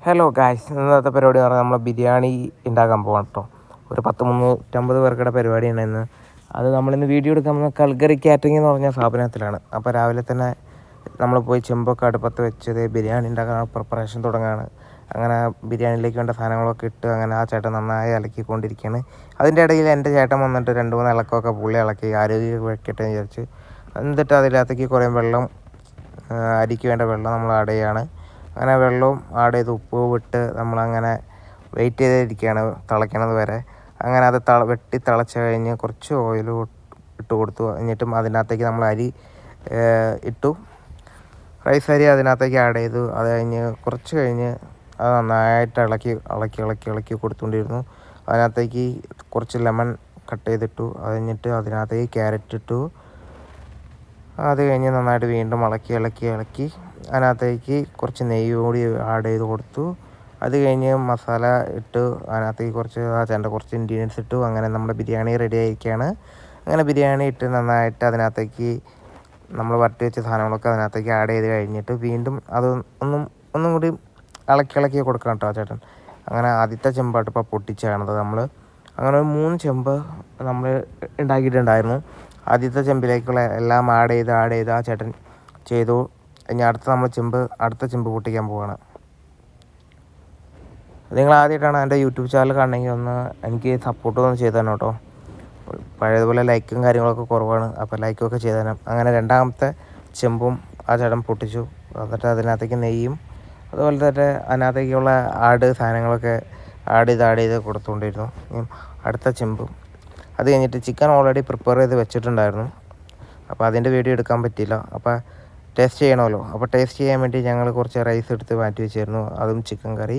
Hello guys, ഇന്നത്തെ പരിപാടി എന്ന് പറഞ്ഞാൽ നമ്മൾ ബിരിയാണി ഉണ്ടാക്കാൻ പോകണം കേട്ടോ. ഒരു 350 പേർക്കുടെ പരിപാടിയാണ് ഇന്ന്. അത് നമ്മളിന്ന് വീഡിയോ എടുക്കാൻ പോകുന്ന കൽഗറി കാറ്ററിംഗ് എന്ന് പറഞ്ഞ സ്ഥാപനത്തിലാണ്. അപ്പോൾ രാവിലെ തന്നെ നമ്മൾ പോയി ചെമ്പൊക്കെ അടുപ്പത്ത് വെച്ചത് ബിരിയാണി ഉണ്ടാക്കാൻ പ്രിപ്പറേഷൻ തുടങ്ങുകയാണ്. അങ്ങനെ ബിരിയാണിയിലേക്ക് വേണ്ട സാധനങ്ങളൊക്കെ ഇട്ട് അങ്ങനെ ആ ചേട്ടൻ നന്നായി ഇളക്കിക്കൊണ്ടിരിക്കുകയാണ്. അതിൻ്റെ ഇടയിൽ എൻ്റെ ചേട്ടൻ വന്നിട്ട് 2-3 ഇളക്കമൊക്കെ പുള്ളി ഇളക്കി ആരോഗ്യം വെക്കട്ടെ എന്ന് വിചാരിച്ച്. എന്നിട്ട് അതിനകത്തേക്ക് കുറേ വെള്ളം, അരിക്ക് വേണ്ട വെള്ളം നമ്മൾ ആഡ് ചെയ്യുകയാണ്. അങ്ങനെ വെള്ളവും ആഡ് ചെയ്ത് ഉപ്പ് വിട്ട് നമ്മളങ്ങനെ വെയിറ്റ് ചെയ്തിരിക്കുകയാണ് തിളയ്ക്കണത് വരെ. അങ്ങനെ അത് വെട്ടി തിളച്ച് കഴിഞ്ഞ് കുറച്ച് ഓയിൽ ഇട്ട് കൊടുത്തു. എന്നിട്ടും അതിനകത്തേക്ക് നമ്മൾ അരി ഇട്ടു, റൈസ് അരി അതിനകത്തേക്ക് ആഡ് ചെയ്തു. അത് കഴിഞ്ഞ് കുറച്ച് കഴിഞ്ഞ് അത് നന്നായിട്ട് ഇളക്കി കൊടുത്തുകൊണ്ടിരുന്നു. അതിനകത്തേക്ക് കുറച്ച് ലെമൺ കട്ട് ചെയ്തിട്ടു. അത് കഴിഞ്ഞിട്ട് അതിനകത്തേക്ക് ക്യാരറ്റ് ഇട്ടു. അത് കഴിഞ്ഞ് നന്നായിട്ട് വീണ്ടും ഇളക്കി അതിനകത്തേക്ക് കുറച്ച് നെയ്യ് കൂടി ആഡ് ചെയ്ത് കൊടുത്തു. അത് കഴിഞ്ഞ് മസാല ഇട്ട് അതിനകത്തേക്ക് കുറച്ച് ഇൻഗ്രീഡിയൻസ് ഇട്ടു. അങ്ങനെ നമ്മുടെ ബിരിയാണി റെഡി ആയിരിക്കുകയാണ്. അങ്ങനെ ബിരിയാണി ഇട്ട് നന്നായിട്ട് അതിനകത്തേക്ക് നമ്മൾ വരട്ടി വെച്ച സാധനങ്ങളൊക്കെ അതിനകത്തേക്ക് ആഡ് ചെയ്ത് കഴിഞ്ഞിട്ട് വീണ്ടും അത് ഒന്നും കൂടി ഇളക്കി കൊടുക്കണം കേട്ടോ ചേട്ടൻ. അങ്ങനെ ആദ്യത്തെ ചെമ്പാട്ട് ഇപ്പോൾ പൊട്ടിച്ചാണത് നമ്മൾ. അങ്ങനെ 3 ചെമ്പ് നമ്മൾ ഉണ്ടാക്കിയിട്ടുണ്ടായിരുന്നു. ആദ്യത്തെ ചെമ്പിലേക്കുള്ള എല്ലാം ആഡ് ചെയ്ത് ആ ചേട്ടൻ ചെയ്തു. ഇനി അടുത്ത ചെമ്പ് പൊട്ടിക്കാൻ പോവുകയാണ്. നിങ്ങൾ ആദ്യമായിട്ടാണ് എൻ്റെ യൂട്യൂബ് ചാനൽ കാണണമെങ്കിൽ ഒന്ന് എനിക്ക് സപ്പോർട്ട് ഒന്ന് ചെയ്തു തരണം കേട്ടോ. പഴയതുപോലെ ലൈക്കും കാര്യങ്ങളൊക്കെ കുറവാണ്, അപ്പോൾ ലൈക്കൊക്കെ ചെയ്തു തരണം. അങ്ങനെ രണ്ടാമത്തെ ചെമ്പും ആ ചേട്ടൻ പൊട്ടിച്ചു. എന്നിട്ട് അതിനകത്തേക്ക് നെയ്യും അതുപോലെ തന്നെ അതിനകത്തേക്കുള്ള സാധനങ്ങളൊക്കെ ആഡ് ചെയ്ത് കൊടുത്തുകൊണ്ടിരുന്നു. അടുത്ത ചെമ്പും അത് കഴിഞ്ഞിട്ട് ചിക്കൻ ഓൾറെഡി പ്രിപ്പയർ ചെയ്ത് വെച്ചിട്ടുണ്ടായിരുന്നു. അപ്പോൾ അതിൻ്റെ വീഡിയോ എടുക്കാൻ പറ്റിയില്ല. അപ്പോൾ ടേസ്റ്റ് ചെയ്യണമല്ലോ. അപ്പോൾ ടേസ്റ്റ് ചെയ്യാൻ വേണ്ടി ഞങ്ങൾ കുറച്ച് റൈസ് എടുത്ത് മാറ്റി വെച്ചിരുന്നു. അതും ചിക്കൻ കറി